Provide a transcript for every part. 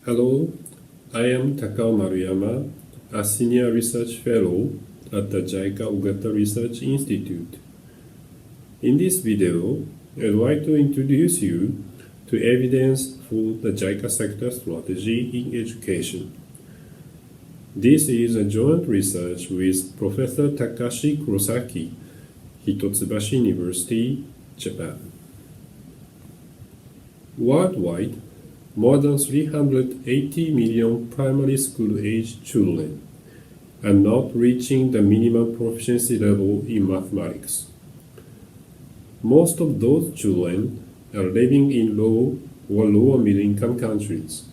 Hello, I am Takao Maruyama, a Senior Research Fellow at the JICA Ogata Research Institute. In this video, I'd like to introduce you to evidence for the JICA sector strategy in education. This is a joint research with Professor Takashi Kurosaki, Hitotsubashi University, Japan. Worldwide, more than 380 million primary school-age children are not reaching the minimum proficiency level in mathematics. Most of those children are living in low or lower middle-income countries.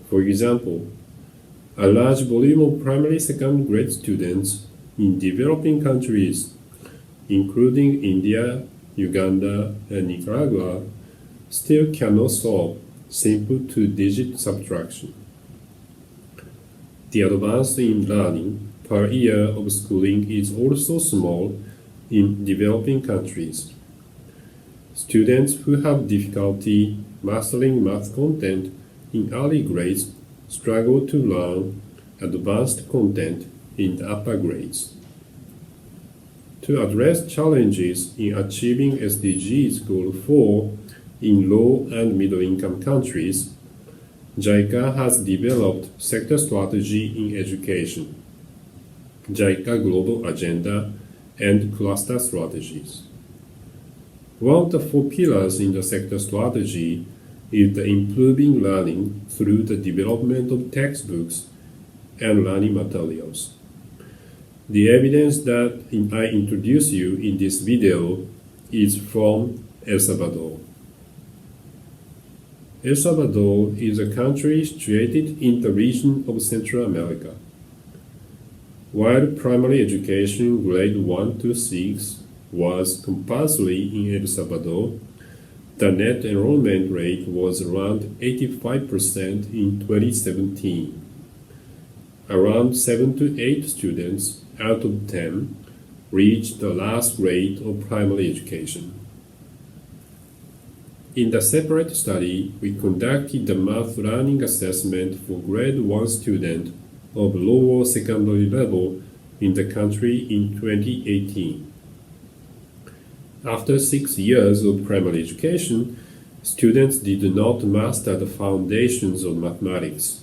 For example, a large volume of primary second grade students in developing countries, including India, Uganda, and Nicaragua, still cannot solve simple two-digit subtraction. The advance in learning per year of schooling is also small in developing countries. Students who have difficulty mastering math content in early grades struggle to learn advanced content in the upper grades. To address challenges in achieving SDGs Goal 4 in low and middle-income countries, JICA has developed sector strategy in education, JICA Global Agenda, and cluster strategies. One of the four pillars in the sector strategy is the improving learning through the development of textbooks and learning materials. The evidence that I introduce you in this video is from El Salvador. El Salvador is a country situated in the region of Central America. While primary education grade 1 to 6 was compulsory in El Salvador, the net enrollment rate was around 85% in 2017. Around 7 to 8 students out of 10 reached the last grade of primary education. In the separate study, we conducted the math learning assessment for grade 1 student of lower secondary level in the country in 2018. After 6 years of primary education, students did not master the foundations of mathematics,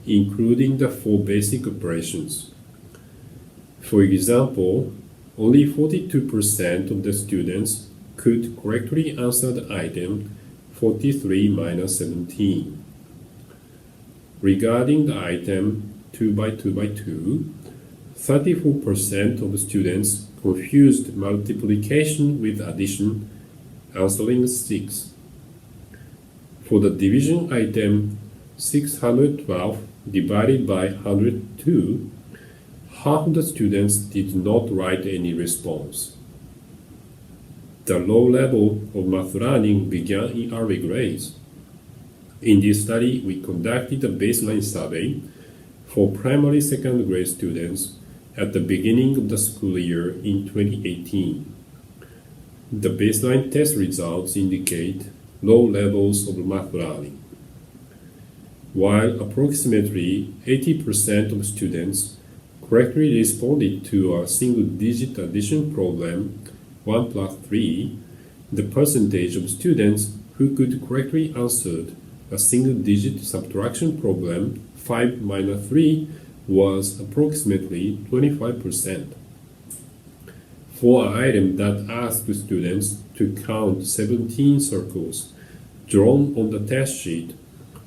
including the 4 basic operations. For example, only 42% of the students could correctly answer the item 43 minus 17. Regarding the item 2 by 2 by 2, 34% of students confused multiplication with addition, answering 6. For the division item 612 divided by 102, half of the students did not write any response. The low level of math learning began in early grades. In this study, we conducted a baseline survey for primary second grade students at the beginning of the school year in 2018. The baseline test results indicate low levels of math learning. While approximately 80% of students correctly responded to a single-digit addition problem 1 plus 3, the percentage of students who could correctly answer a single-digit subtraction problem 5 minus 3 was approximately 25%. For an item that asked students to count 17 circles drawn on the test sheet,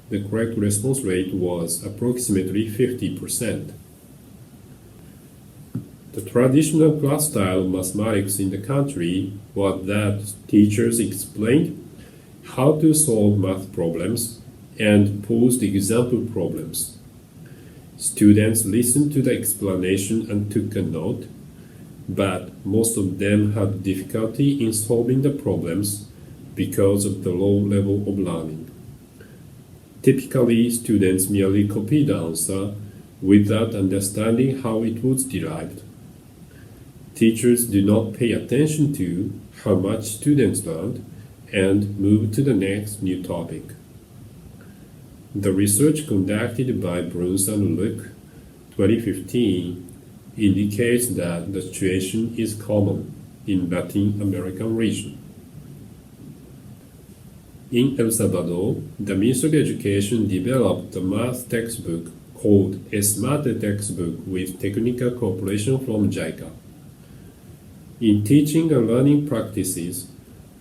the correct response rate was approximately 50%. The traditional class style of mathematics in the country was that teachers explained how to solve math problems and posed example problems. Students listened to the explanation and took a note, but most of them had difficulty in solving the problems because of the low level of learning. Typically, students merely copied the answer without understanding how it was derived. Teachers do not pay attention to how much students learned and move to the next new topic. The research conducted by Bruns and Luke 2015 indicates that the situation is common in Latin American region. In El Salvador, the Ministry of Education developed a math textbook called ESMATE textbook with technical cooperation from JICA. In teaching and learning practices,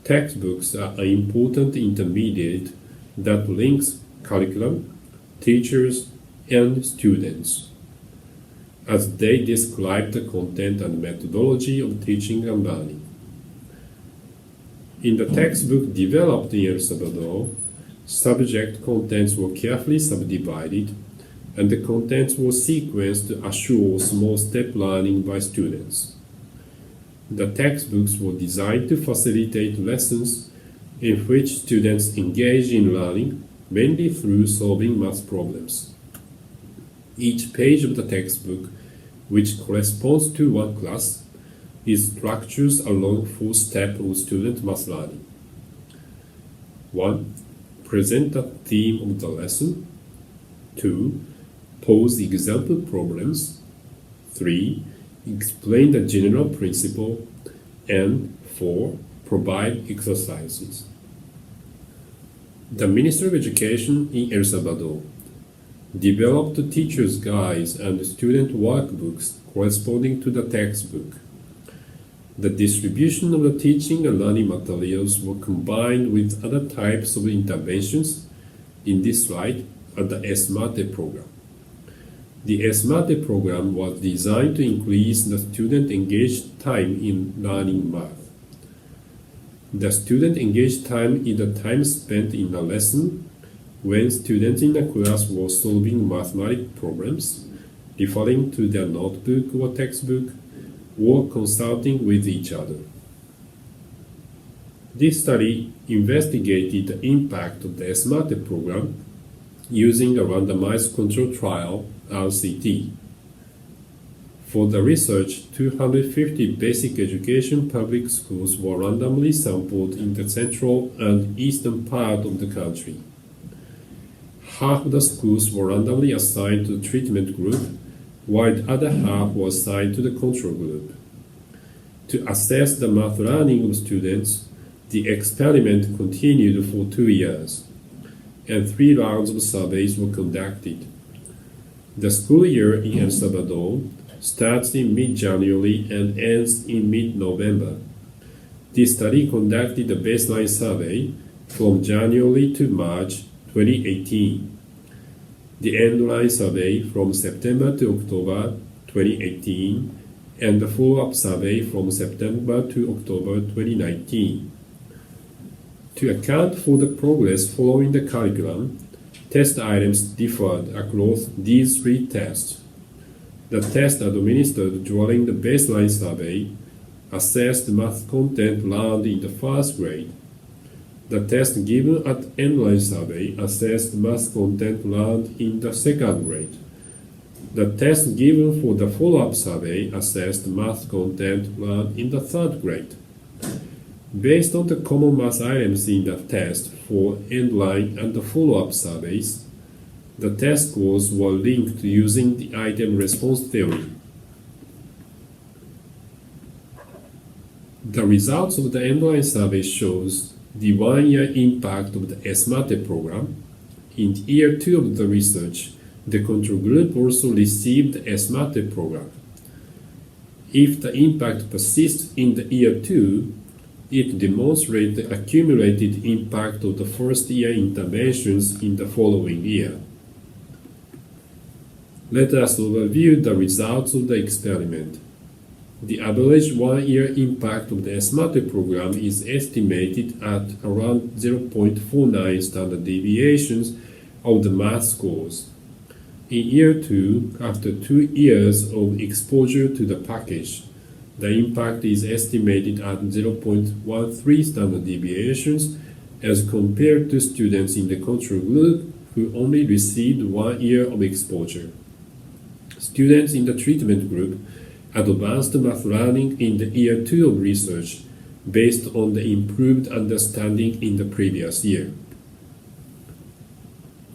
textbooks are an important intermediate that links curriculum, teachers, and students, as they describe the content and methodology of teaching and learning. In the textbook developed in El Salvador, subject contents were carefully subdivided, and the contents were sequenced to assure small-step learning by students. The textbooks were designed to facilitate lessons in which students engage in learning, mainly through solving math problems. Each page of the textbook, which corresponds to one class, is structured along 4 steps of student math learning. 1. Present the theme of the lesson. 2. Pose example problems. 3. Explain the general principle. And 4. Provide exercises. The Ministry of Education in El Salvador developed teachers' guides and student workbooks corresponding to the textbook. The distribution of the teaching and learning materials were combined with other types of interventions in this slide at the ESMATE program. The ESMATE program was designed to increase the student engaged time in learning math. The student engaged time is the time spent in a lesson when students in a class were solving mathematical problems, referring to their notebook or textbook, or consulting with each other. This study investigated the impact of the ESMATE program using a randomized control trial, RCT. For the research, 250 basic education public schools were randomly sampled in the central and eastern part of the country. Half of the schools were randomly assigned to the treatment group, while the other half was assigned to the control group. To assess the math learning of students, the experiment continued for 2 years, and 3 rounds of surveys were conducted. The school year in El Salvador starts in mid-January and ends in mid-November. This study conducted a baseline survey from January to March 2018. The end-line survey from September to October 2018, and the follow-up survey from September to October 2019. To account for the progress following the curriculum, test items differed across these 3 tests. The test administered during the baseline survey assessed math content learned in the first grade. The test given at end-line survey assessed math content learned in the second grade. The test given for the follow-up survey assessed math content learned in the third grade. Based on the common math items in the test for end-line and the follow-up surveys, the test scores were linked using the item response theory. The results of the end-line survey shows the 1-year impact of the ESMATE program. In year 2 of the research, the control group also received the ESMATE program. If the impact persists in the year 2, it demonstrates the accumulated impact of the first-year interventions in the following year. Let us overview the results of the experiment. The average 1-year impact of the ESMATE program is estimated at around 0.49 standard deviations of the math scores. In year 2, after 2 years of exposure to the package, the impact is estimated at 0.13 standard deviations as compared to students in the control group who only received 1 year of exposure. Students in the treatment group advanced math learning in the year 2 of research based on the improved understanding in the previous year.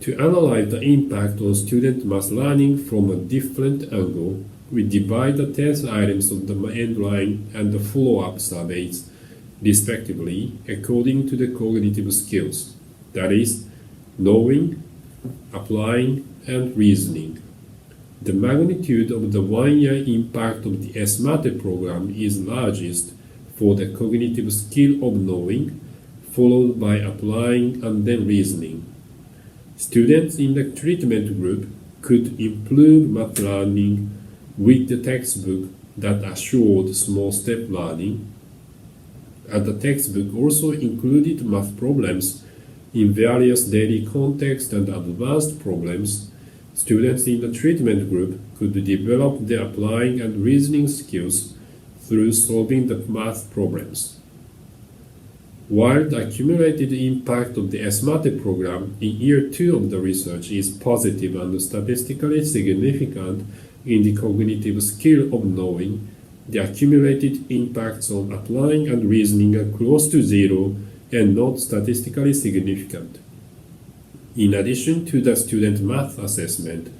To analyze the impact on student math learning from a different angle, we divide the test items of the endline and the follow-up surveys, respectively, according to the cognitive skills, that is, knowing, applying, and reasoning. The magnitude of the one-year impact of the ESMATE program is largest for the cognitive skill of knowing, followed by applying and then reasoning. Students in the treatment group could improve math learning with the textbook that assured small-step learning, and the textbook also included math problems in various daily contexts and advanced problems. Students in the treatment group could develop their applying and reasoning skills through solving the math problems. While the accumulated impact of the ESMATE program in year 2 of the research is positive and statistically significant in the cognitive skill of knowing, the accumulated impacts on applying and reasoning are close to zero and not statistically significant. In addition to the student math assessment,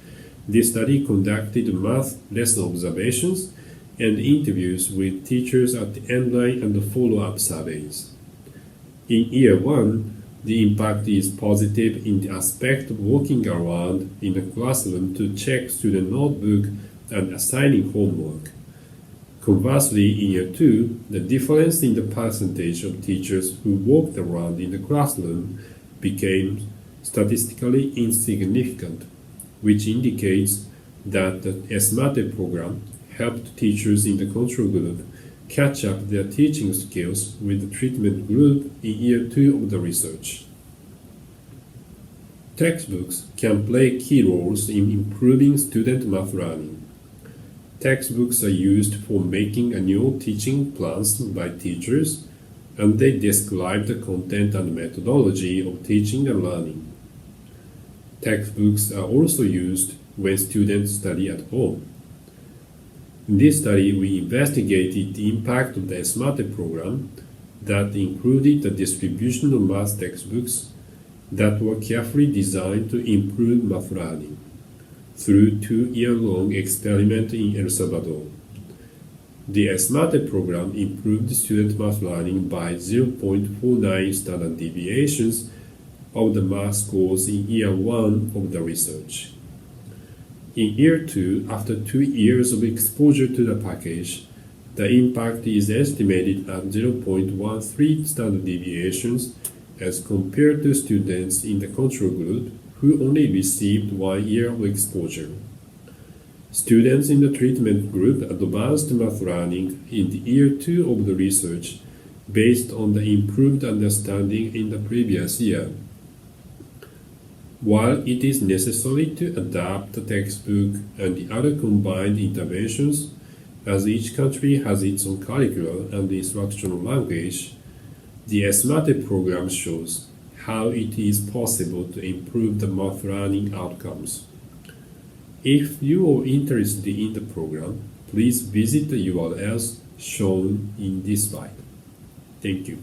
this study conducted math lesson observations and interviews with teachers at the endline and the follow-up surveys. In year 1, the impact is positive in the aspect of walking around in the classroom to check student notebook and assigning homework. Conversely, in year 2, the difference in the percentage of teachers who walked around in the classroom became statistically insignificant, which indicates that the ESMATE program helped teachers in the control group catch up their teaching skills with the treatment group in year 2 of the research. Textbooks can play key roles in improving student math learning. Textbooks are used for making annual teaching plans by teachers, and they describe the content and methodology of teaching and learning. Textbooks are also used when students study at home. In this study, we investigated the impact of the ESMATE program that included the distribution of math textbooks that were carefully designed to improve math learning through 2-year-long experiment in El Salvador. The ESMATE program improved student math learning by 0.49 standard deviations of the math scores in year 1 of the research. In year 2, after 2 years of exposure to the package, the impact is estimated at 0.13 standard deviations as compared to students in the control group who only received 1 year of exposure. Students in the treatment group advanced math learning in the year 2 of the research based on the improved understanding in the previous year. While it is necessary to adapt the textbook and the other combined interventions, as each country has its own curriculum and instructional language, the ESMATE program shows how it is possible to improve the math learning outcomes. If you are interested in the program, please visit the URLs shown in this slide. Thank you.